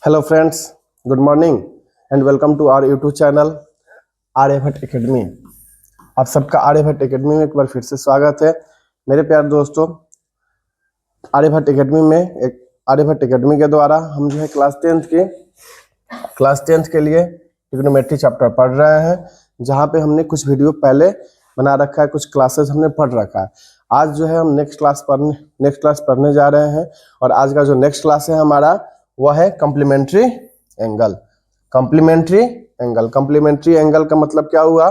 Hello friends, good morning and welcome to our YouTube channel Aryabhatta academy. आप सबका Aryabhata academy में एक बार फिर से स्वागत है। मेरे प्यारे दोस्तों, आर्यभट्ट एकेडमी के द्वारा हम जो है क्लास टेंथ के लिए ट्रिग्नोमेट्री चैप्टर पढ़ रहे हैं, जहाँ पे हमने कुछ वीडियो पहले बना रखा है, कुछ क्लासेस हमने पढ़ रखा है। आज जो है हम नेक्स्ट क्लास पढ़ने जा रहे हैं और आज का जो नेक्स्ट क्लास है हमारा वह है कॉम्प्लीमेंट्री एंगल। कॉम्प्लीमेंट्री एंगल का मतलब क्या हुआ?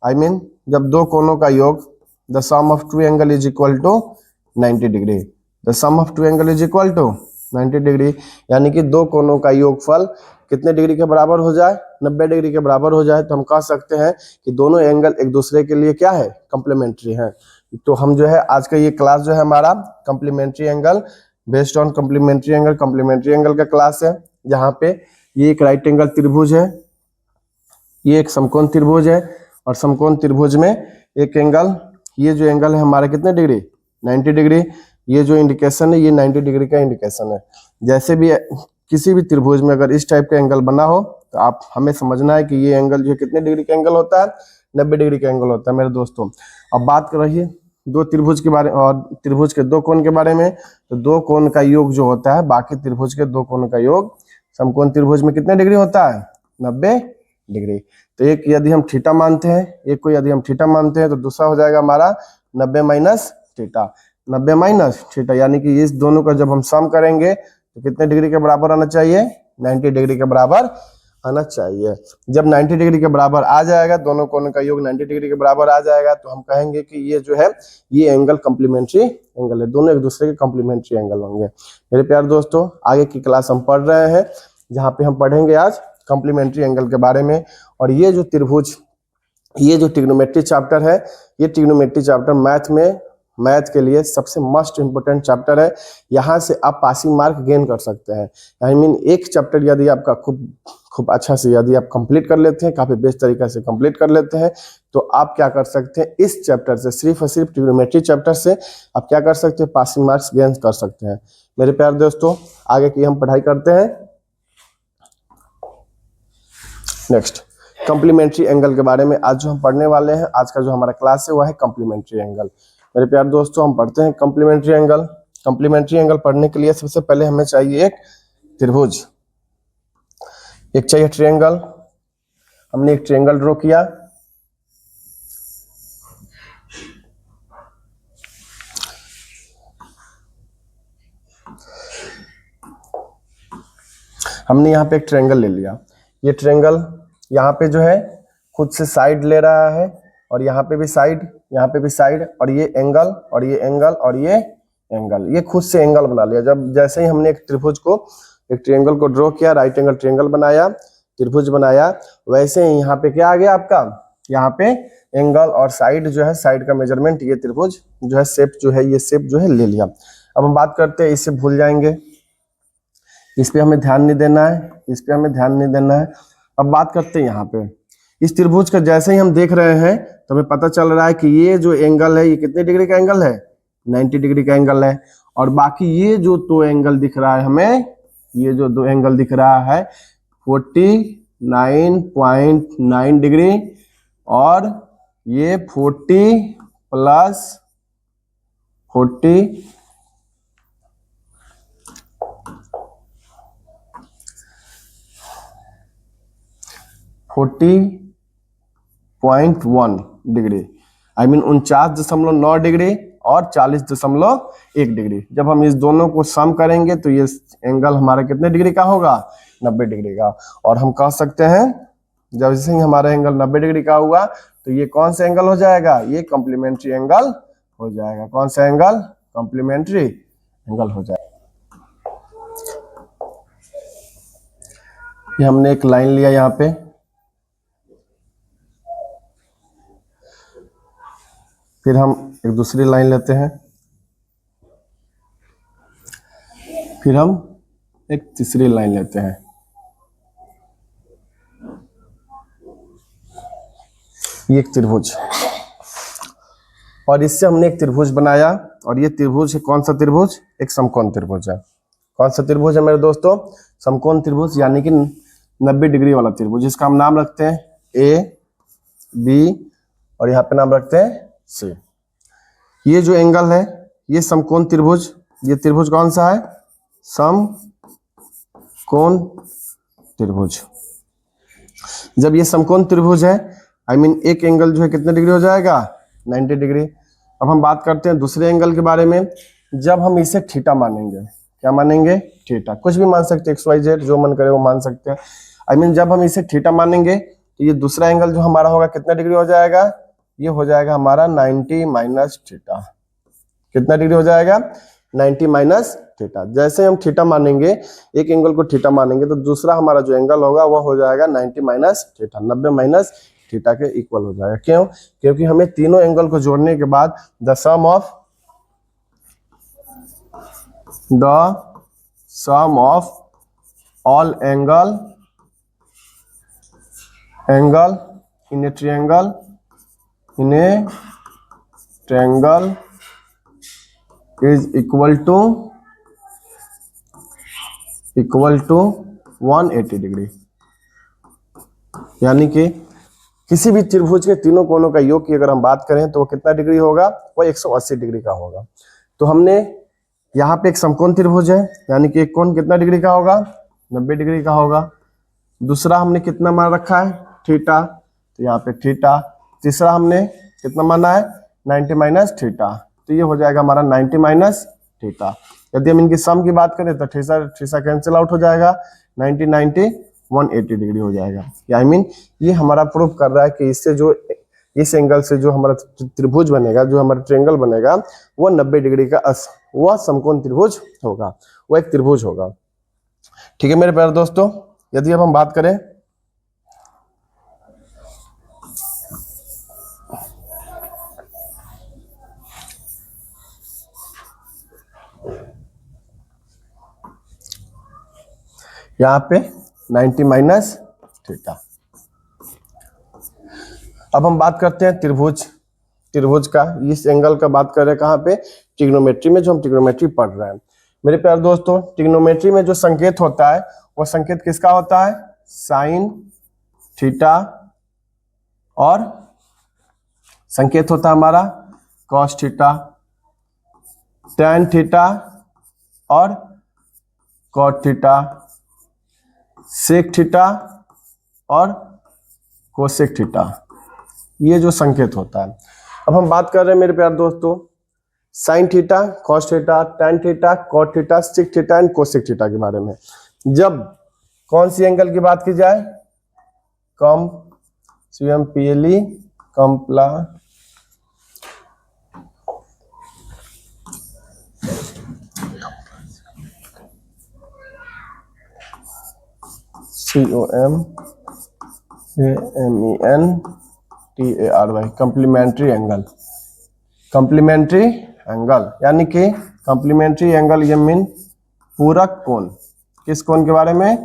जब दो कोणों का योग, the sum of two angle is equal to 90 degree. The sum of two angle is equal to 90 degree, यानी कि दो कोणों का योगफल कितने डिग्री के बराबर हो जाए? 90 डिग्री के बराबर हो जाए। तो हम कह सकते हैं कि दोनों एंगल एक दूसरे के लिए क्या है? कॉम्प्लीमेंट्री है। तो हम जो है आज का ये क्लास जो है हमारा complementary angle, based on complementary angle का क्लास है, जहाँ पे ये एक राइट एंगल त्रिभुज है, ये एक समकोण त्रिभुज है और समकोण त्रिभुज में एक एंगल, ये जो एंगल है हमारा कितने डिग्री? 90 डिग्री। ये जो इंडिकेशन है ये 90 डिग्री का इंडिकेशन है। जैसे भी किसी भी त्रिभुज में अगर इस टाइप का एंगल बना हो तो आप हमें समझना है कि ये एंगल जो कितने डिग्री का एंगल होता है? 90 डिग्री का एंगल होता है मेरे दोस्तों। अब बात कर रही है दो त्रिभुज के बारे और त्रिभुज के दो कोण के बारे में। तो दो कोण का योग जो होता है, बाकी त्रिभुज के दो कोण का योग समकोण त्रिभुज में कितने डिग्री होता है? 90 डिग्री। तो एक यदि हम थीटा मानते हैं, एक को यदि हम थीटा मानते हैं, तो दूसरा हो जाएगा हमारा 90 माइनस थीटा। 90 माइनस थीटा, यानी कि इस दोनों का जब हम सम करेंगे तो कितने डिग्री के बराबर आना चाहिए? 90 डिग्री के बराबर आना चाहिए। जब 90 डिग्री के बराबर आ जाएगा, दोनों कोणों का योग 90 डिग्री के बराबर आ जाएगा, तो हम कहेंगे कि ये जो है ये एंगल कॉम्प्लीमेंट्री एंगल है। दोनों एक दूसरे के कॉम्प्लीमेंट्री एंगल होंगे। मेरे प्यारे दोस्तों, आगे की क्लास हम पढ़ रहे हैं, जहाँ पे हम पढ़ेंगे आज कॉम्प्लीमेंट्री एंगल के बारे में। और ये जो ट्रिग्नोमेट्री चैप्टर है, ये ट्रिग्नोमेट्री चैप्टर मैथ के लिए सबसे मस्ट इम्पोर्टेंट चैप्टर है। यहाँ से आप पासिंग मार्क गेन कर सकते हैं। एक चैप्टर यदि आपका खूब अच्छा से यदि आप कंप्लीट कर लेते हैं, काफी बेस्ट तरीके से कंप्लीट कर लेते हैं, तो आप क्या कर सकते हैं? इस चैप्टर से, सिर्फ और सिर्फ ट्रिग्नोमेट्री चैप्टर से आप क्या कर सकते हैं? पासिंग मार्क्स गेन कर सकते हैं। मेरे प्यारे दोस्तों, आगे की हम पढ़ाई करते हैं। नेक्स्ट, कॉम्प्लीमेंट्री एंगल के बारे में आज जो हम पढ़ने वाले हैं, आज का जो हमारा क्लास है वह है कॉम्प्लीमेंट्री एंगल। मेरे प्यारे दोस्तों, हम पढ़ते हैं कॉम्प्लीमेंट्री एंगल। कॉम्प्लीमेंट्री एंगल पढ़ने के लिए सबसे पहले हमें चाहिए एक त्रिभुज, एक चाहिए ट्रायंगल। हमने एक ट्रायंगल ड्रॉ किया। हमने यहाँ पे एक ट्रायंगल ले लिया। ये ट्रायंगल यहाँ पे जो है खुद से साइड ले रहा है, और यहाँ पे भी साइड, यहाँ पे भी साइड, और ये एंगल और ये एंगल और ये एंगल, ये खुद से एंगल बना लिया। जब जैसे ही हमने एक ट्रायंगल को ड्रॉ किया, राइट एंगल ट्रायंगल बनाया, त्रिभुज बनाया, वैसे ही यहाँ पे क्या आ गया आपका? यहाँ पे एंगल और साइड जो है, साइड का मेजरमेंट, ये त्रिभुज जो है शेप जो है, ये शेप जो है ले लिया। अब हम बात करते हैं, इससे भूल जाएंगे, इस पे हमें ध्यान नहीं देना है, इस पे हमें ध्यान नहीं देना है। अब बात करते हैं यहाँ पे इस त्रिभुज का। जैसे ही हम देख रहे हैं तो हमें पता चल रहा है कि ये जो एंगल है ये कितने डिग्री का एंगल है? 90 डिग्री का एंगल है। और बाकी ये जो दो एंगल दिख रहा है हमें, ये जो दो एंगल दिख रहा है 49.9 डिग्री, और ये 40 प्लस 40 40.1 डिग्री, 49.9 डिग्री और 40.1 डिग्री। जब हम इस दोनों को सम करेंगे तो ये एंगल हमारा कितने डिग्री का होगा? 90 डिग्री का। और हम कह सकते हैं जब से ही हमारा एंगल 90 डिग्री का हुआ तो ये कौन सा एंगल हो जाएगा? ये कॉम्प्लीमेंट्री एंगल हो जाएगा। कौन सा एंगल? कॉम्प्लीमेंट्री एंगल हो जाएगा। ये हमने एक लाइन लिया यहाँ पे, फिर हम एक दूसरी लाइन लेते हैं, फिर हम एक तीसरी लाइन लेते हैं। ये एक त्रिभुज, और इससे हमने एक त्रिभुज बनाया, और ये त्रिभुज है कौन सा त्रिभुज? एक समकोण त्रिभुज है। कौन सा त्रिभुज है मेरे दोस्तों? समकोण त्रिभुज, यानी कि 90 डिग्री वाला त्रिभुज, जिसका हम नाम रखते हैं ए बी और यहाँ पे नाम रखते हैं सी। ये जो एंगल है ये समकोण त्रिभुज, ये त्रिभुज कौन सा है? समकोण त्रिभुज। जब ये समकोण त्रिभुज है आई मीन एक एंगल जो है कितने डिग्री हो जाएगा? 90 डिग्री। अब हम बात करते हैं दूसरे एंगल के बारे में। जब हम इसे थीटा मानेंगे, क्या मानेंगे? थीटा, कुछ भी मान सकते हैं, XYZ जो मन करे वो मान सकते हैं। आई मीन जब हम इसे थीटा मानेंगे तो ये दूसरा एंगल जो हमारा होगा कितना डिग्री हो जाएगा? ये हो जाएगा हमारा 90 माइनस थीटा। कितना डिग्री हो जाएगा? 90 माइनस थीटा। जैसे हम थीटा मानेंगे, एक एंगल को थीटा मानेंगे, तो दूसरा हमारा जो एंगल होगा वह हो जाएगा 90 माइनस थीटा, 90 माइनस थीटा के इक्वल हो जाएगा। क्यों? क्योंकि हमें तीनों एंगल को जोड़ने के बाद the sum of all angle in a triangle is equal to 180 degree. यानी कि किसी भी त्रिभुज के तीनों कोणों का योग की अगर हम बात करें तो वो कितना डिग्री होगा? वो 180 डिग्री का होगा। तो हमने यहाँ पे एक समकोण त्रिभुज है, यानी कि एक कोण कितना डिग्री का होगा? 90 डिग्री का होगा। दूसरा हमने कितना मान रखा है? थीटा, तो यहाँ पे थीटा। तीसरा हमने कितना माना है? 90 माइनस थीटा, तो ये हो जाएगा हमारा 90 माइनस थीटा। यदि हम इनकी सम की बात करें तो थीटा कैंसिल आउट हो जाएगा, 90 90 180 डिग्री हो जाएगा। आई मीन ये हमारा प्रूफ कर रहा है कि इससे जो इस एंगल से जो हमारा त्रिभुज बनेगा, जो हमारा ट्रायंगल बनेगा, वो 90 डिग्री का वह समकोण त्रिभुज होगा, वो एक त्रिभुज होगा। ठीक है मेरे प्यारे दोस्तों, यदि अब हम बात करें यहाँ पे 90 माइनस थीटा। अब हम बात करते हैं त्रिभुज का। इस एंगल का बात कर रहे हैं कहाँ पे? ट्रिग्नोमेट्री में, जो हम ट्रिग्नोमेट्री पढ़ रहे हैं। मेरे प्यारे दोस्तों, ट्रिग्नोमेट्री में जो संकेत होता है वो संकेत किसका होता है? साइन थीटा, और संकेत होता है हमारा कॉस थीटा, टैन थीटा और कॉट थीटा, सेक थीटा और कोसेक थीटा। ये जो संकेत होता है। अब हम बात कर रहे हैं मेरे प्यारे दोस्तों sine theta, cos theta, tan theta, cot theta, sec theta and cosec theta के बारे में। जब कौन सी एंगल की बात की जाए? CMPLE कम्प्ला COMPLEMENTARY कंप्लीमेंट्री एंगल, यानी कि कंप्लीमेंट्री एंगल ये मीन पूरक कोण। किस कोण के बारे में?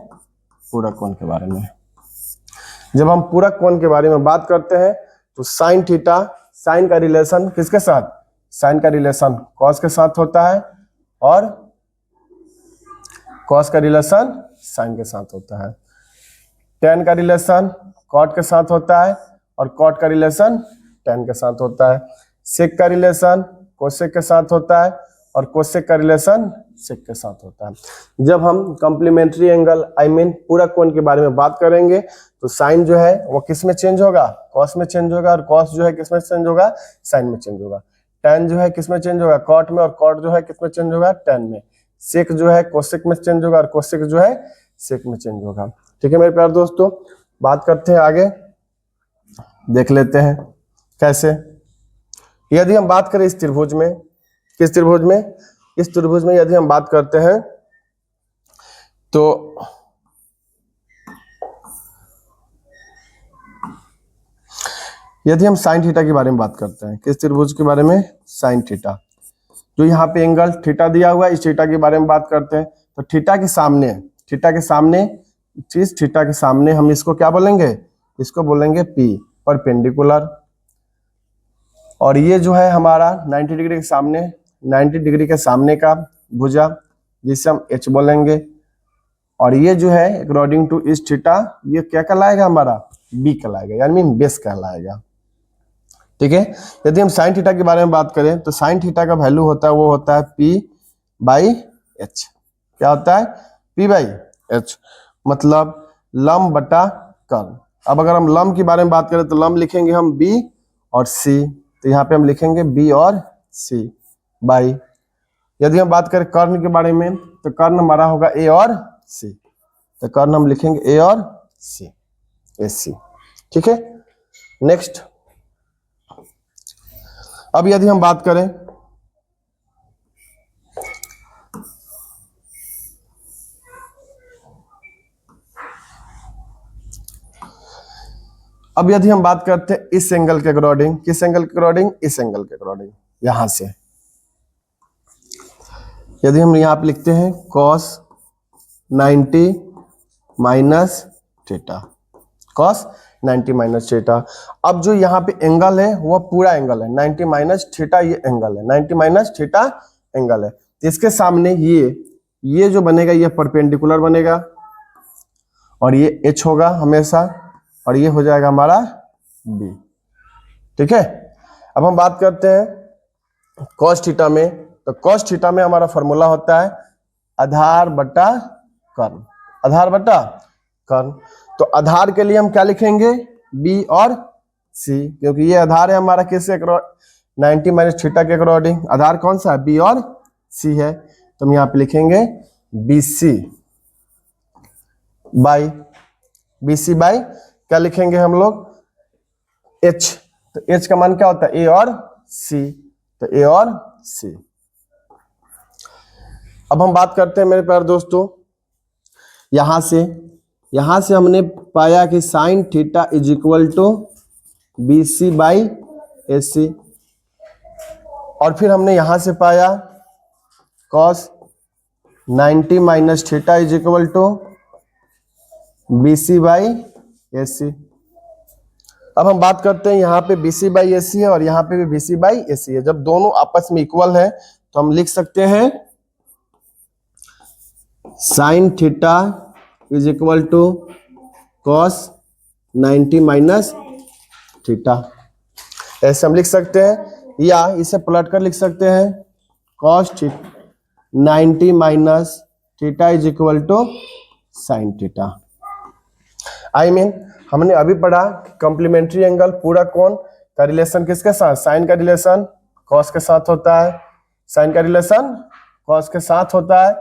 पूरक कोण के बारे में। जब हम पूरक कोण के बारे में बात करते हैं तो साइन थीटा, साइन का रिलेशन किसके साथ? साइन का रिलेशन कॉस के साथ होता है, और कॉस का रिलेशन साइन के साथ होता है। टैन का रिलेशन कॉट के साथ होता है, और कॉट का रिलेशन टैन के साथ होता है। सेक का रिलेशन कोसेक के साथ होता है, और कोसेक का रिलेशन सेक के साथ होता है। जब हम कंप्लीमेंट्री एंगल आई मीन पूरक कोण के बारे में बात करेंगे तो साइन जो है वो किस में चेंज होगा? कॉस में चेंज होगा, और कॉस जो है किस में चेंज होगा? साइन में चेंज होगा। टैन जो है किस में चेंज होगा? कॉट में, और कॉट जो है किस में चेंज होगा? टैन में। सेक जो है कोसेक में चेंज होगा, और कोसेक जो है सेक में चेंज होगा। ठीक है मेरे प्यारे दोस्तों, बात करते हैं आगे, देख लेते हैं कैसे। यदि हम बात करें इस त्रिभुज में, किस त्रिभुज में? इस त्रिभुज में यदि हम बात करते हैं तो यदि हम साइन थीटा के बारे में बात करते हैं, किस त्रिभुज के बारे में? Sine theta. जो यहाँ पे एंगल थीटा दिया हुआ है, इस थीटा के बारे में बात करते हैं। तो थीटा के सामने थीटा के सामने हम इसको क्या बोलेंगे? इसको बोलेंगे P, परपेंडिकुलर। और ये जो है हमारा 90 डिग्री के सामने, 90 डिग्री के सामने का भुजा, जिसे हम h बोलेंगे, और ये जो है अकॉर्डिंग टू इस थीटा ये क्या कहलाएगा हमारा b कहलाएगा, यानी बेस कहलाएगा। ठीक है, यदि हम साइन थीटा के बारे में बात करें तो साइन थीटा का वैल्यू होता है वो होता है p/h। क्या होता है p/h, मतलब लंब बटा कर्ण। अब अगर हम लंब के बारे में बात करें तो लंब लिखेंगे हम b और c, तो यहाँ पे हम लिखेंगे b और c बाई। यदि हम बात करें कर्ण के बारे में तो कर्ण हमारा होगा a और c, तो कर्ण हम लिखेंगे a और c, AC। ठीक है, नेक्स्ट। अब यदि हम बात करें करते हैं इस एंगल के अकॉर्डिंग, किस एंगल के अकॉर्डिंग, इस एंगल के अकॉर्डिंग। यहां से यदि हम यहां पे लिखते हैं cos 90 minus theta, cos 90 minus theta. अब जो यहाँ पे एंगल है वह पूरा एंगल है 90 माइनस थीटा, ये एंगल है 90 माइनस थीटा एंगल है। तो इसके सामने ये जो बनेगा ये परपेंडिकुलर बनेगा और ये h होगा हमेशा, और ये हो जाएगा हमारा b। ठीक है, अब हम बात करते हैं cos थीटा में, तो cos थीटा में हमारा फॉर्मूला होता है आधार बटा कर्ण, आधार बटा कर्ण। तो आधार के लिए हम क्या लिखेंगे b और c, क्योंकि ये आधार है हमारा किसके 90 माइनस थीटा के अकॉर्डिंग। आधार कौन सा है, b और c है, तो हम यहाँ पे लिखेंगे bc बाई क्या लिखेंगे हम लोग h, तो h का मान क्या होता है a और c, तो a और c। अब हम बात करते हैं मेरे प्यारे दोस्तों, यहां से हमने पाया कि sine theta is equal to BC by AC, और फिर हमने यहां से पाया cos 90 minus theta is equal to BC by AC। अब हम बात करते हैं यहाँ पे BC बाई AC है और यहाँ पे भी BC बाई AC है। जब दोनों आपस में इक्वल है तो हम लिख सकते हैं sine theta is equal to cos 90 minus theta, ऐसे हम लिख सकते हैं, या इसे पलट कर लिख सकते हैं cos 90 minus theta is equal to sine theta. I mean हमने अभी पढ़ा कॉम्प्लीमेंट्री एंगल पूरा कोण का रिलेशन किसके साथ, साइन का रिलेशन कॉस के साथ होता है, साइन का रिलेशन कॉस के साथ होता है,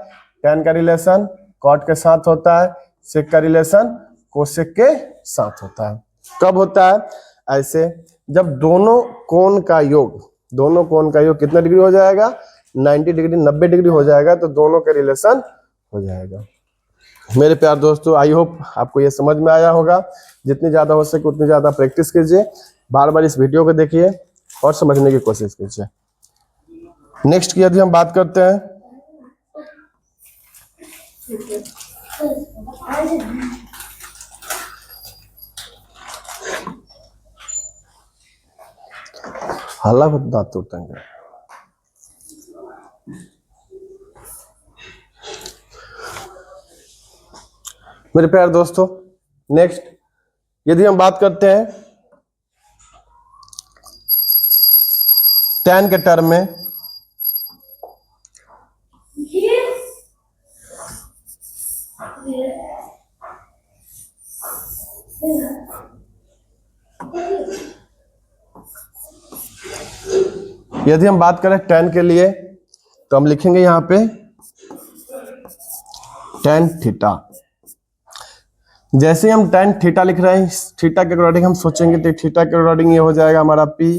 tan का रिलेशन कॉट के साथ होता है, सेक का रिलेशन कोसेक के साथ होता है। कब होता है ऐसे, जब दोनों कोण का योग कितना डिग्री हो जाएगा 90 डिग्री 90 डिग्री हो जाएगा, तो दोनों का रिलेशन हो जाएगा। मेरे प्यार दोस्तों, आई होप आपको ये समझ में आया होगा। जितनी ज्यादा हो सके उतनी ज्यादा प्रैक्टिस कीजिए, बार बार इस वीडियो को देखिए और समझने की कोशिश कीजिए। नेक्स्ट की यदि हम बात करते हैं हल्ला दांत टूटेंगे। मेरे प्यार दोस्तों, नेक्स्ट यदि हम बात करते हैं tan के टर्म में, यदि हम बात करें tan के लिए तो हम लिखेंगे यहां पे tan थीटा। जैसे हम tan थीटा लिख रहे हैं, थीटा के अकॉर्डिंग हम सोचेंगे तो थीटा के अकॉर्डिंग ये हो जाएगा हमारा P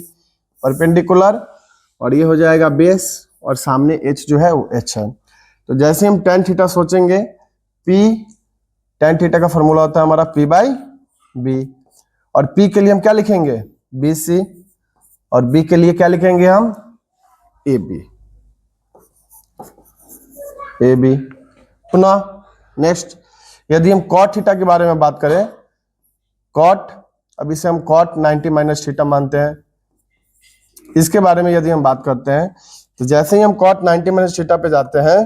परपेंडिकुलर, और ये हो जाएगा बेस, और सामने H जो है वो H है। तो जैसे हम tan थीटा सोचेंगे, tan थीटा का फॉर्मूला होता है हमारा P बाई B, और P के लिए हम क्या लिखेंगे BC, और B के लिए क्या लिखेंगे हम AB। पुनः नेक्स्ट यदि हम cot थीटा के बारे में बात करें, cot, अब इसे हम cot 90 माइनस थीटा मानते हैं। इसके बारे में यदि हम बात करते हैं तो जैसे ही हम cot 90 माइनस थीटा पे जाते हैं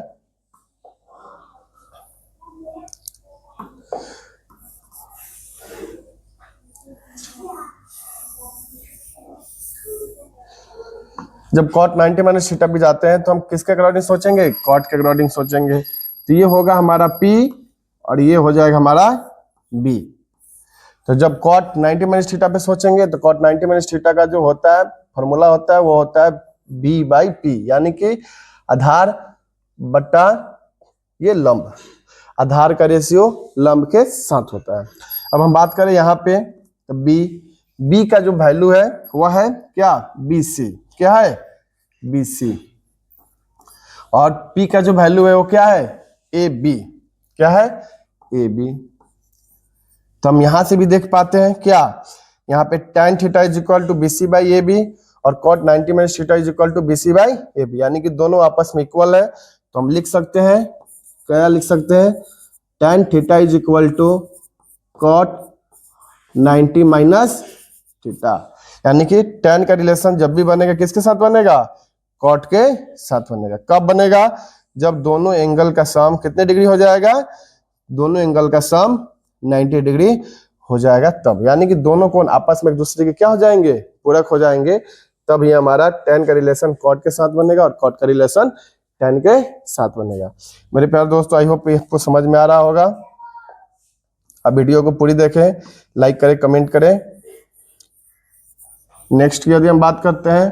जब cot 90 माइनस थीटा पे जाते हैं तो हम किसके अकॉर्डिंग सोचेंगे, cot के अकॉर्डिंग सोचेंगे। तो ये होगा हमारा P और ये हो जाएगा हमारा B। तो जब cot 90 माइनस थीटा पे सोचेंगे तो cot 90 माइनस थीटा का जो होता है फॉर्मूला होता है वो होता है B बाई P, यानी कि आधार बटा ये लंब, आधार का रेशियो लंब के साथ होता है। अब हम बात करें यहाँ पे तो बी का जो वैल्यू है वह है क्या, BC, क्या है BC, और P का जो वैल्यू है वो क्या है AB, क्या है AB। तो हम यहां से भी देख पाते हैं क्या, यहाँ पे tan theta is equal to BC by AB और cot 90 minus theta is equal to BC by AB, यानी कि दोनों आपस में इक्वल है। तो हम लिख सकते हैं, क्या लिख सकते हैं, tan theta is equal to cot 90 minus theta, यानी कि tan का रिलेशन जब भी बनेगा किसके साथ बनेगा, cot के साथ बनेगा। कब बनेगा, जब दोनों एंगल का सम कितने डिग्री हो जाएगा, दोनों एंगल का सम 90 डिग्री हो जाएगा तब, यानी कि दोनों कोण आपस में एक दूसरे के क्या हो जाएंगे, पूरक हो जाएंगे, तब ये हमारा tan का रिलेशन cot के साथ बनेगा और cot का रिलेशन tan के साथ बनेगा। मेरे प्यारे दोस्तों, आई होप आपको समझ में आ रहा होगा। अब वीडियो को पूरी देखें, लाइक करें, कमेंट करें। नेक्स्ट की यदि हम बात करते हैं,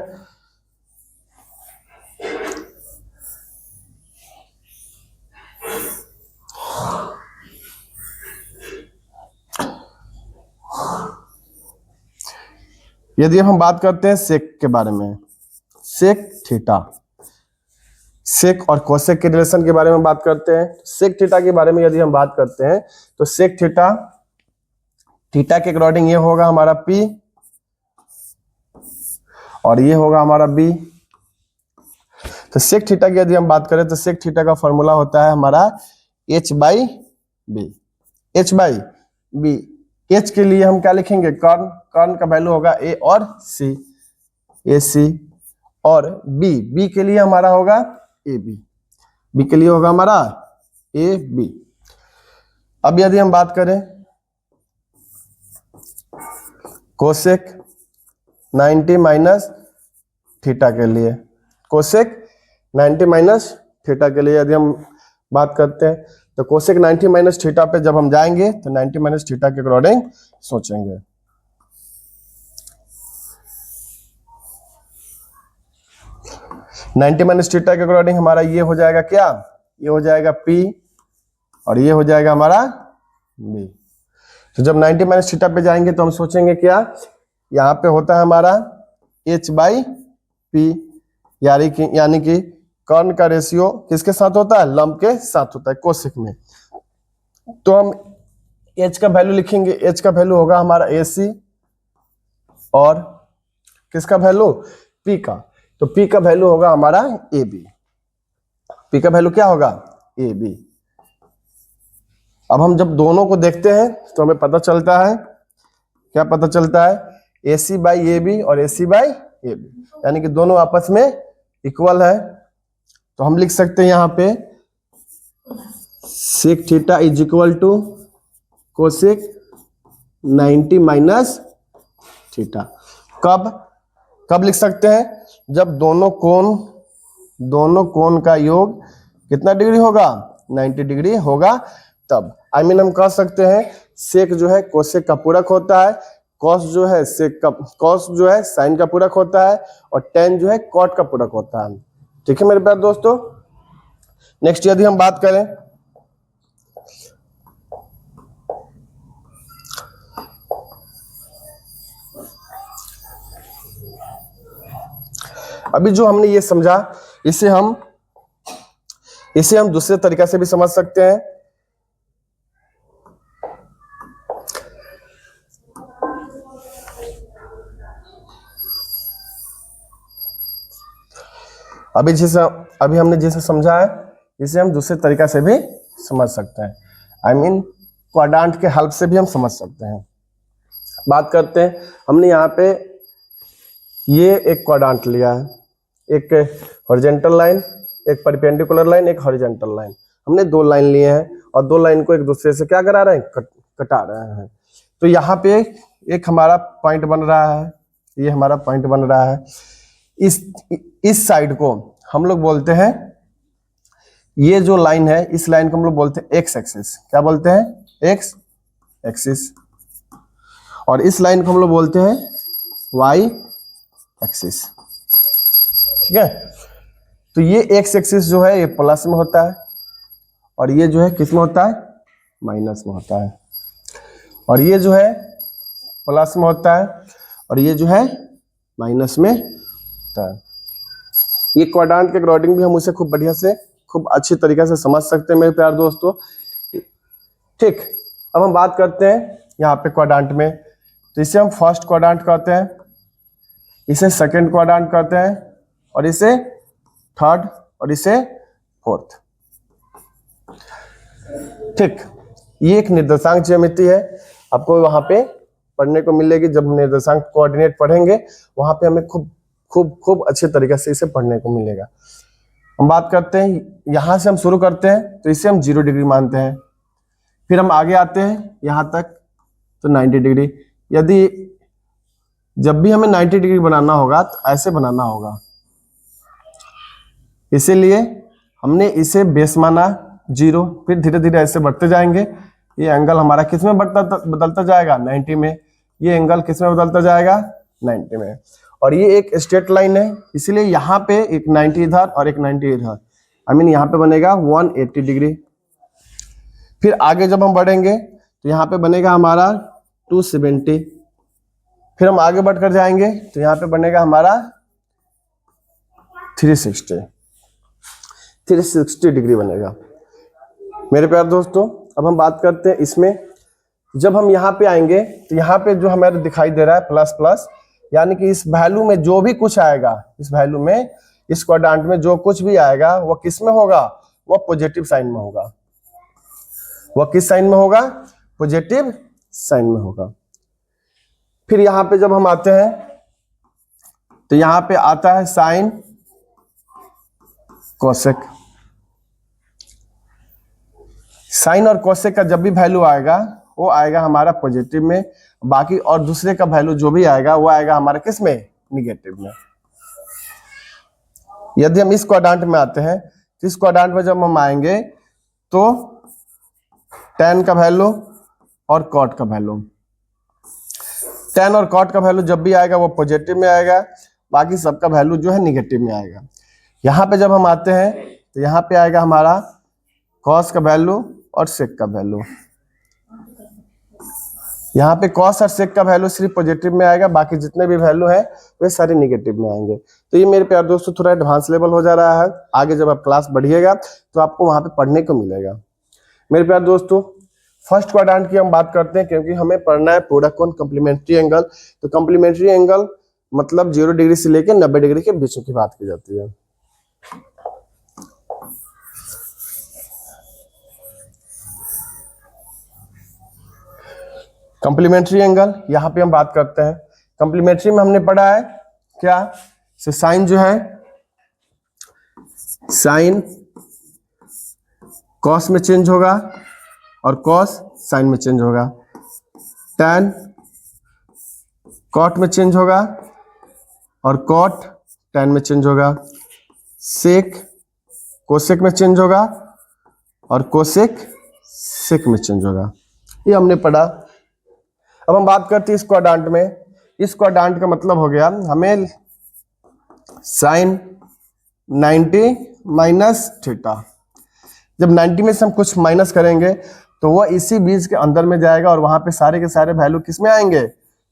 यदि हम बात करते हैं सेक के बारे में, सेक थीटा, सेक और कोसेक के रिलेशन के बारे में बात करते हैं। सेक थीटा के बारे में यदि हम बात करते हैं तो सेक थीटा, थीटा के अकॉर्डिंग ये होगा हमारा P और ये होगा हमारा B। तो सेक थीटा की यदि हम बात करें तो सेक थीटा का फॉर्मूला होता है हमारा H by B, H by B। H के लिए हम क्या लिखेंगे, कर्ण, कर्ण का वैल्यू होगा A और C, AC, और B के लिए हमारा होगा AB, B के लिए होगा हमारा AB। अब यदि हम बात करें कोसेक 90 माइनस थीटा के लिए, कोसेक 90 माइनस थीटा के लिए यदि हम बात करते हैं तो कोसेक 90 माइनस थीटा पे जब हम जाएंगे तो 90 माइनस थीटा के अकॉर्डिंग सोचेंगे। नाइनटी माइनस थीटा के अकॉर्डिंग हमारा ये हो जाएगा क्या, ये हो जाएगा P और ये हो जाएगा हमारा B। तो जब 90 माइनस थीटा पे जाएंगे तो हम सोचेंगे क्या, यहाँ पे होता है हमारा H बाई P, यानी कि कर्ण का रेशियो किसके साथ होता है, लंब के साथ होता है कोसेक में। तो हम H का वैल्यू लिखेंगे, H का वैल्यू होगा हमारा AC और किसका वैल्यू, P का। तो P का वैल्यू होगा हमारा AB, P का वैल्यू क्या होगा AB। अब हम जब दोनों को देखते हैं तो हमें पता चलता है, क्या पता चलता है, AC बाई AB और AC बाई AB, यानी कि दोनों आपस में इक्वल है। तो हम लिख सकते हैं यहाँ पे sec theta is equal to cosec 90 minus theta. कब लिख सकते हैं, जब दोनों कोण का योग कितना डिग्री होगा, 90 डिग्री होगा तब। हम कह सकते हैं सेक जो है कोसेक का पूरक होता है, कॉस जो है सेक का, कॉस जो है साइन का पूरक होता है और टेन जो है कॉट का पूरक होता है। ठीक है मेरे प्यारे दोस्तों। नेक्स्ट यदि हम बात करें अभी जो हमने ये समझा, इसे हम दूसरे तरीका से भी समझ सकते हैं। अभी हमने जैसे समझा है, इसे हम दूसरे तरीका से भी समझ सकते हैं। क्वाड्रेंट के हेल्प से भी हम समझ सकते हैं। बात करते हैं, हमने यहाँ पे ये एक क्वाड्रेंट लिया है, एक हॉरिजॉन्टल लाइन, एक परपेंडिकुलर लाइन, एक हॉरिजॉन्टल लाइन। हमने दो लाइन लिए हैं और दो लाइन को एक दूसरे से क्या करा रहे हैं, कटा रहे हैं। तो यहाँ पे एक हमारा पॉइंट बन रहा है, ये हमारा पॉइंट बन रहा है। इस साइड को हम लोग बोलते हैं, ये जो लाइन है इस लाइन को हम लोग बोलते हैं एक्स एक्सिस। क्या बोलते हैं? X axis. और इस लाइन को हम लोग बोलते हैं वाई एक्सिस। ठीक है, तो ये एक्स एक्सिस जो है ये प्लस में होता है और ये जो है किस में होता है? माइनस में होता है। और ये जो है प्लस में होता है और ये जो है माइनस में होता है। ये क्वाड्रेंट के अकॉर्डिंग भी हम उसे खूब बढ़िया से खूब अच्छी तरीके से समझ सकते हैं मेरे प्यारे दोस्तों। ठीक, अब हम बात करते हैं यहाँ पे क्वाड्रेंट में। तो इसे हम फर्स्ट क्वाड्रेंट कहते हैं, इसे सेकंड क्वाड्रेंट कहते हैं और इसे थर्ड और इसे फोर्थ। ठीक, ये एक निर्देशांक ज्यामिति है, आपको वहां पे पढ़ने को मिलेगी। जब हम निर्देशांक कोऑर्डिनेट पढ़ेंगे वहां पे हमें खूब खूब खूब अच्छे तरीके से इसे पढ़ने को मिलेगा। हम बात करते हैं, यहां से हम शुरू करते हैं तो इसे हम 0 डिग्री मानते हैं, फिर हम आगे आते हैं यहां तक तो 90 डिग्री। यदि जब भी हमें 90 डिग्री बनाना होगा तो ऐसे बनाना होगा, इसीलिए हमने इसे बेस माना 0, फिर धीरे धीरे ऐसे बढ़ते जाएंगे। ये एंगल हमारा किस में बदलता जाएगा? 90 में। ये एंगल किस में बदलता जाएगा? 90 में। और ये एक स्ट्रेट लाइन है, इसलिए यहाँ पे एक 90 इधर और एक 90 इधर, आई मीन यहाँ पे बनेगा 180 डिग्री। फिर आगे जब हम बढ़ेंगे तो यहाँ पे बनेगा हमारा 270। फिर हम आगे बढ़कर जाएंगे तो यहाँ पे बनेगा हमारा 360 डिग्री बनेगा मेरे प्यारे दोस्तों। अब हम बात करते हैं इसमें, जब हम यहाँ पे आएंगे तो यहाँ पे जो हमारे दिखाई दे रहा है प्लस प्लस, यानी कि इस वैल्यू में जो भी कुछ आएगा, इस वैल्यू में इस क्वाड्रेंट में जो कुछ भी आएगा वो किस में होगा? वो पॉजिटिव साइन में होगा। वो किस साइन में होगा? पॉजिटिव साइन में होगा। फिर यहाँ पे जब हम आते हैं तो यहाँ पे आता है साइन कोसेक। साइन और कोसेक का जब भी वैल्यू आएगा वो आएगा हमारा पॉजिटिव में, बाकी और दूसरे का वैल्यू जो भी आएगा वो आएगा हमारा किस में? निगेटिव में। यदि हम इस क्वाड्रेंट में आते हैं तो इस क्वाड्रेंट में जब हम आएंगे तो tan का वैल्यू और cot का वैल्यू, tan और cot का वैल्यू जब भी आएगा वो पॉजिटिव में आएगा, बाकी सबका वैल्यू जो है निगेटिव में आएगा। यहाँ पे जब हम आते हैं तो यहाँ पे आएगा हमारा cos का वैल्यू और sec का वैल्यू। यहाँ पे cos और sec का वैल्यू सिर्फ पॉजिटिव में आएगा, बाकी जितने भी वैल्यू है वे सारे निगेटिव में आएंगे। तो ये मेरे प्यारे दोस्तों थोड़ा एडवांस लेवल हो जा रहा है, आगे जब आप क्लास बढ़िएगा तो आपको वहां पे पढ़ने को मिलेगा। मेरे प्यारे दोस्तों फर्स्ट क्वाड्रेंट की हम बात करते हैं, क्योंकि हमें पढ़ना है पूरा कोण कॉम्प्लीमेंट्री एंगल। तो कॉम्प्लीमेंट्री एंगल मतलब 0 डिग्री से लेकर 90 डिग्री के बीच की बात की जाती है। कॉम्प्लीमेंट्री एंगल यहाँ पे हम बात करते हैं। कॉम्प्लीमेंट्री में हमने पढ़ा है क्या? साइन जो है साइन कॉस में चेंज होगा और कॉस साइन में चेंज होगा, tan कॉट में चेंज होगा और कॉट tan में चेंज होगा, सेक कोसेक में चेंज होगा और कोसेक सेक में चेंज होगा। ये हमने पढ़ा। अब हम बात करते हैं इस क्वाड्रेंट में। इस क्वाड्रेंट का मतलब हो गया हमें साइन 90 माइनस थीटा। जब 90 में से हम कुछ माइनस करेंगे तो वह इसी बीच के अंदर में जाएगा और वहां पे सारे के सारे वैल्यू किस में आएंगे?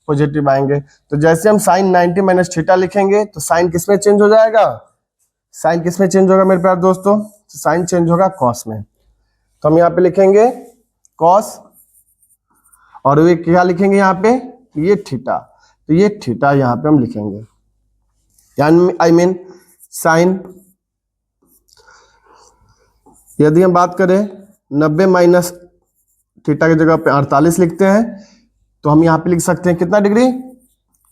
पॉजिटिव आएंगे। तो जैसे हम साइन 90 माइनस थीटा लिखेंगे तो साइन किस में चेंज हो जाएगा? साइन किस में चेंज होगा मेरे प्यारे दोस्तों? तो साइन चेंज होगा कॉस में। तो हम यहाँ पे लिखेंगे कॉस और ये क्या लिखेंगे यहाँ पे? ये थीटा। तो ये थीटा यहाँ पे हम लिखेंगे, यानी आई मीन साइन। यदि हम बात करें 90 माइनस थीटा की जगह पे 48 लिखते हैं तो हम यहाँ पे लिख सकते हैं कितना डिग्री?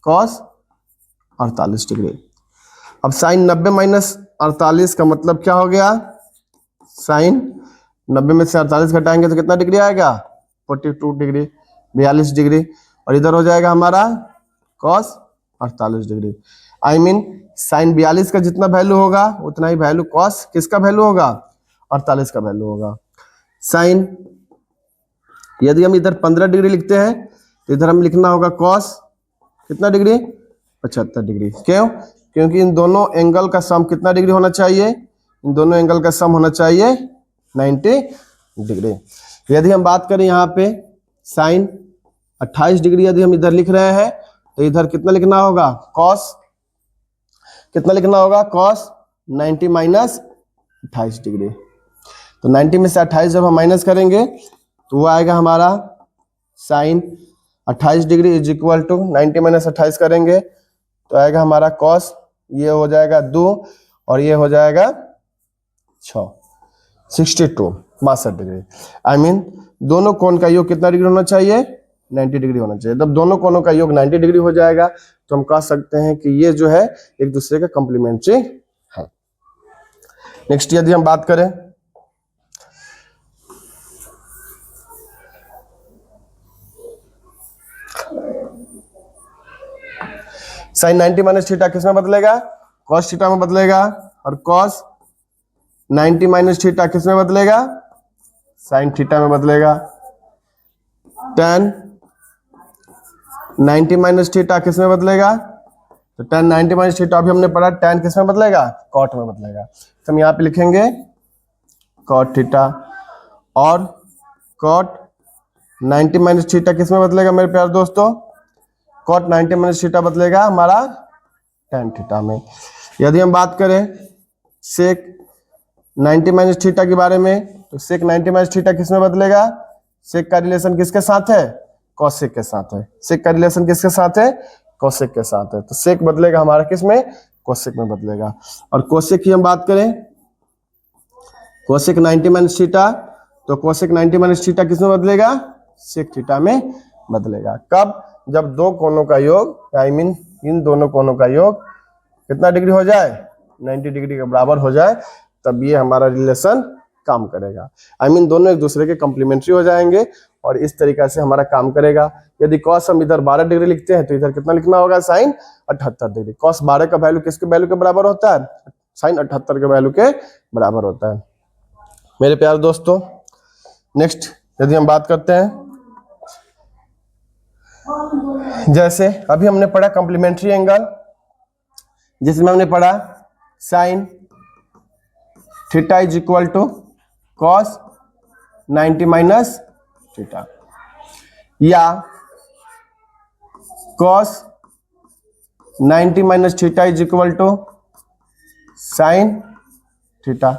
Cos 48 degree. अब साइन 90 माइनस 48 का मतलब क्या हो गया? साइन 90 में से 48 घटाएंगे तो कितना डिग्री आएगा? 42 डिग्री, 42 डिग्री। और इधर हो जाएगा हमारा cos 48 degree. I mean sine 42 का जितना वैल्यू होगा उतना ही वैल्यू कॉस किसका वैल्यू होगा, 48 का वैल्यू होगा। साइन यदि हम इधर 15 डिग्री लिखते हैं तो इधर हम लिखना होगा कॉस कितना डिग्री, 75 डिग्री। क्यों? क्योंकि इन दोनों एंगल का सम कितना डिग्री होना चाहिए, इन दोनों एंगल का सम होना चाहिए 90 डिग्री। यदि हम बात करें यहाँ पे साइन 28 डिग्री यदि हम इधर लिख रहे हैं तो इधर कितना लिखना होगा, कॉस कितना लिखना होगा, कॉस 90 माइनस 28 डिग्री। तो 90 में से 28 जब हम माइनस करेंगे तो वो आएगा हमारा sine 28 degree is equal to 90 minus 28 करेंगे तो आएगा हमारा कॉस, ये हो जाएगा 2 और ये हो जाएगा 6, 62 डिग्री। आई मीन दोनों कोण का योग कितना डिग्री होना चाहिए, 90 डिग्री होना चाहिए। जब दोनों कोणों का योग 90 डिग्री हो जाएगा तो हम कह सकते हैं कि ये जो है एक दूसरे का कॉम्प्लीमेंट्री है। नेक्स्ट यदि हम बात करें साइन 90 माइनस थीटा किसमें बदलेगा, कॉस थीटा में बदलेगा, और कॉस 90 माइनस थीटा किसमें बदलेगा, साइन थीटा में बदलेगा। tan 90 माइनस थीटा किसमें बदलेगा, तो tan 90 माइनस थीटा अभी हमने पढ़ा, tan किसमें बदलेगा, कॉट में बदलेगा। तो हम यहाँ पे लिखेंगे कॉट थीटा, और कॉट 90 माइनस थीटा किसमें बदलेगा मेरे प्यारे दोस्तों, कॉट 90 माइनस थीटा बदलेगा हमारा tan थीटा में। यदि हम बात करें सेक 90 माइनस थीटा के बारे में तो सेक 90 माइनस थीटा किसमें बदलेगा, सेक का रिलेशन किसके साथ है, कोसेक के साथ है। सेक का रिलेशन किसके साथ है, कोसेक के साथ है। तो सेक बदलेगा हमारा किसमें, कोसेक में बदलेगा। और कोसेक की हम बात करें कोसेक 90 माइनस थीटा, तो कोसेक 90 माइनस थीटा किसमें बदलेगा, सेक थीटा में बदलेगा। कब, जब दो कोणों का योग आई मीन इन दोनों कोणों का योग कितना डिग्री हो जाए, 90 डिग्री के बराबर हो जाए, तब ये हमारा रिलेशन काम करेगा। आई मीन दोनों एक दूसरे के कॉम्प्लीमेंट्री हो जाएंगे और इस तरीका से हमारा काम करेगा। यदि कॉस हम इधर 12 डिग्री लिखते हैं तो इधर कितना लिखना होगा, साइन 78 डिग्री। कॉस 12 का वैल्यू किसके वैल्यू के बराबर होता है, साइन 78 के वैल्यू के बराबर होता है मेरे प्यारे दोस्तों। नेक्स्ट यदि हम बात करते हैं, जैसे अभी हमने पढ़ा कॉम्प्लीमेंट्री एंगल, जिसमें हमने पढ़ा sine theta is equal to cos 90 minus theta, या cos 90 minus theta is equal to sine theta,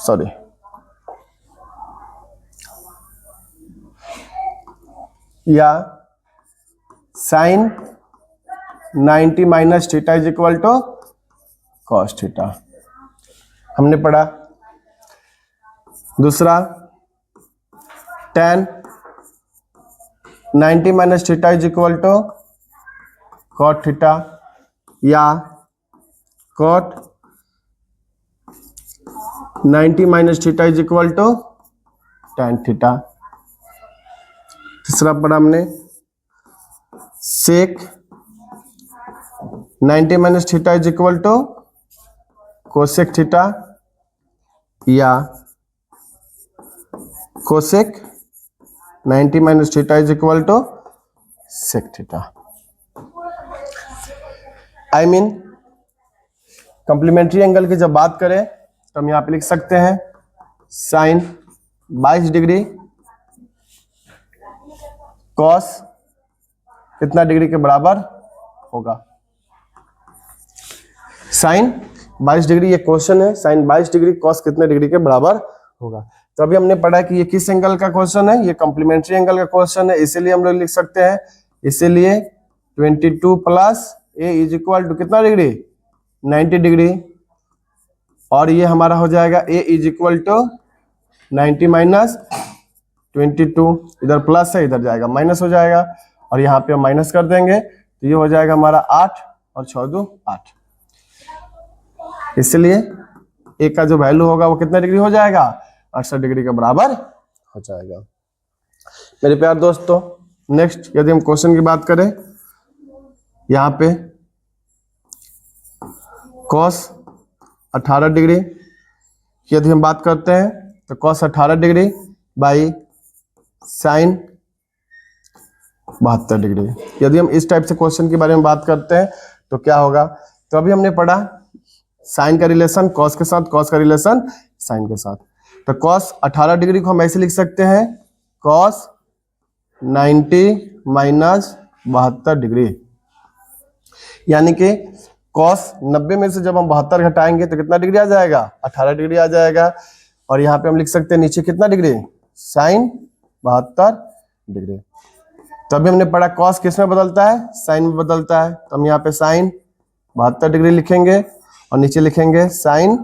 sorry या sine 90 minus theta is equal to cos theta हमने पढ़ा। दूसरा tan 90 minus theta is equal to cot theta, या cot 90 minus theta is equal to tan theta. तीसरा पढ़ा हमने sec 90 minus theta is equal to cosec theta, या cosec 90 minus theta is equal to sec theta. I mean complementary angle की जब बात करें तो हम यहां पे लिख सकते हैं साइन 22 डिग्री कॉस कितना डिग्री के बराबर होगा, साइन 22 डिग्री, ये क्वेश्चन है, साइन 22 डिग्री कॉस कितने डिग्री के बराबर होगा। तो अभी हमने पढ़ा कि ये किस एंगल का क्वेश्चन है, ये कॉम्प्लीमेंट्री एंगल का क्वेश्चन है, इसीलिए हम लोग लिख सकते हैं, इसीलिए 22 plus A is equal to कितना डिग्री, 90 डिग्री, और ये हमारा हो जाएगा A is equal to 90 minus 22, इधर प्लस है इधर जाएगा माइनस हो जाएगा, और यहाँ पे हम माइनस कर देंगे तो ये हो जाएगा हमारा 8 और 6 2 8। इसलिए ए का जो वैल्यू होगा वो कितना डिग्री हो जाएगा, 68 डिग्री के बराबर हो जाएगा मेरे प्यारे दोस्तों। नेक्स्ट यदि हम क्वेश्चन की बात करें, यहाँ पे cos 18 डिग्री की यदि हम बात करते हैं तो cos 18 degree by sin 72 degree. यदि हम इस टाइप से क्वेश्चन के बारे में बात करते हैं तो क्या होगा, तो अभी हमने पढ़ा साइन का रिलेशन cos के साथ, cos का रिलेशन sin के साथ। तो cos 18 डिग्री को हम ऐसे लिख सकते हैं cos 90 माइनस 72 डिग्री, यानी कि cos 90 में से जब हम 72 घटाएंगे तो कितना डिग्री आ जाएगा, 18 डिग्री आ जाएगा। और यहाँ पे हम लिख सकते हैं नीचे कितना डिग्री, sin 72 डिग्री। तो अभी हमने पढ़ा cos किस में बदलता है, sin में बदलता है, तो हम यहाँ पे sin 72 डिग्री लिखेंगे और नीचे लिखेंगे sin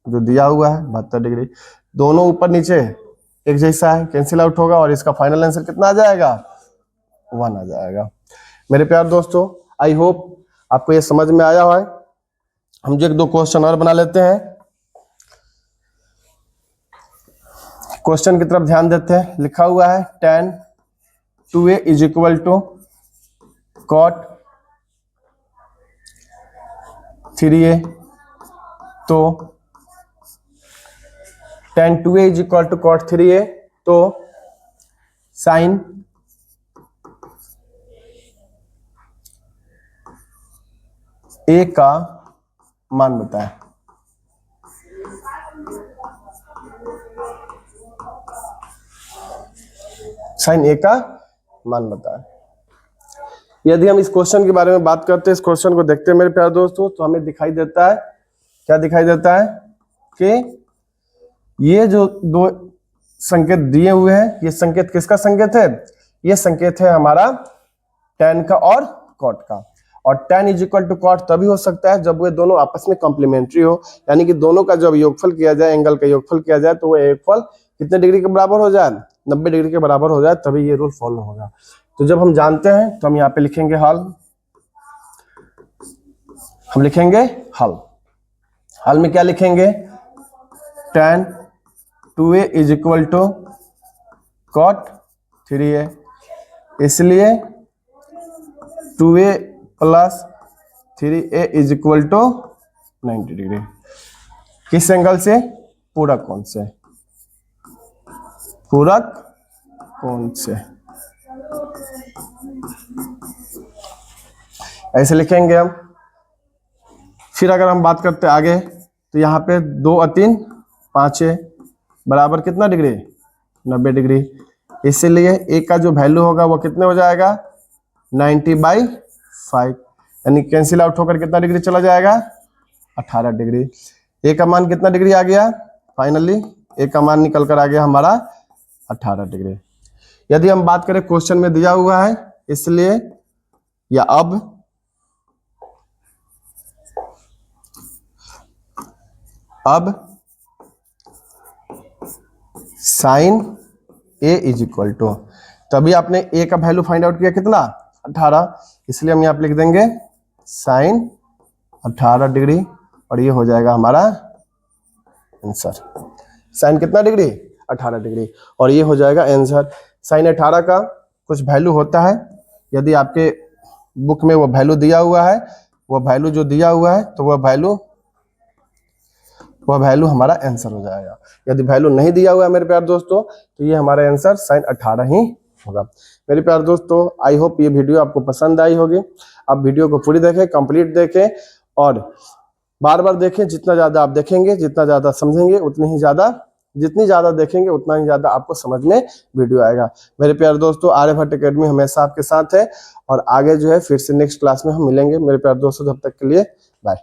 जो दिया हुआ है 72 डिग्री। दोनों ऊपर नीचे एक जैसा है, कैंसिल आउट होगा और इसका फाइनल आंसर कितना आ जाएगा, 1 आ जाएगा। मेरे प्यार दोस्तों, आई होप आपको ये समझ में आया है। हम जो 1-2 क्वेश्चन और बना लेते हैं। क्वेश्चन की तरफ ध्यान देते हैं। लिखा हुआ है tan 2a is equal to cot 3a, तो tan 2a is equal to cot 3a, तो sin a का मान बताएं। sin a का मान बताएं। यदि हम इस क्वेश्चन के बारे में बात करते हैं, इस क्वेश्चन को देखते हैं मेरे प्यारे दोस्तों, तो हमें दिखाई देता है, क्या दिखाई देता है कि ये जो 2 संकेत दिए हुए हैं, ये संकेत किसका संकेत है, ये संकेत है हमारा tan का और cot का। और tan is equal to cot तभी हो सकता है जब वे दोनों आपस में कॉम्प्लीमेंट्री हो, यानी कि दोनों का जब योगफल किया जाए, एंगल का योगफल किया जाए, तो वो योगफल कितने डिग्री के बराबर हो जाए, 90 डिग्री के बराबर हो जाए, तभी ये रूल फॉलो होगा। तो जब हम जानते हैं तो हम यहाँ पे लिखेंगे हल, हम लिखेंगे हल। हल में क्या लिखेंगे, tan 2a is equal to cot 3a, इसलिए 2a plus 3a is equal to 90 degree. किस एंगल से, पूरक कोण से, पूरक कोण से। ऐसे लिखेंगे हम। फिर अगर हम बात करते आगे, तो यहाँ पे 2 और 3 5 बराबर कितना डिग्री, 90 डिग्री। इसीलिए a का जो वैल्यू होगा वो कितने हो जाएगा, 90/5, यानी कैंसिल आउट होकर कितना डिग्री चला जाएगा, 18 डिग्री। a का मान कितना डिग्री आ गया, फाइनली a का मान निकल कर आ गया हमारा 18 डिग्री। यदि हम बात करें क्वेश्चन में दिया हुआ है, इसलिए या अब sine a is equal to, तभी आपने a का वैल्यू फाइंड आउट किया कितना, 18, इसलिए हम यहाँ पे लिख देंगे साइन 18 डिग्री और ये हो जाएगा हमारा आंसर। साइन कितना डिग्री, 18 डिग्री, और ये हो जाएगा आंसर। साइन 18 का कुछ वैल्यू होता है, यदि आपके बुक में वो वैल्यू दिया हुआ है, वो वैल्यू जो दिया हुआ है, तो वह वैल्यू हमारा आंसर हो जाएगा। यदि वैल्यू नहीं दिया हुआ है मेरे प्यारे दोस्तों, तो ये हमारा आंसर साइन 18 ही होगा। मेरे प्यारे दोस्तों, आई होप ये वीडियो आपको पसंद आई होगी। आप वीडियो को पूरी देखें, कंप्लीट देखें और बार बार देखें। जितना ज़्यादा आप देखेंगे, जितना ज़्यादा समझेंगे, जितनी ज़्यादा देखेंगे उतना ही ज़्यादा आपको समझ में वीडियो आएगा। मेरे प्यारे दोस्तों, आर्यभट्ट एकेडमी हमेशा आपके साथ है और आगे जो है फिर से नेक्स्ट क्लास में हम मिलेंगे। मेरे प्यारे दोस्तों, तब तक के लिए बाय।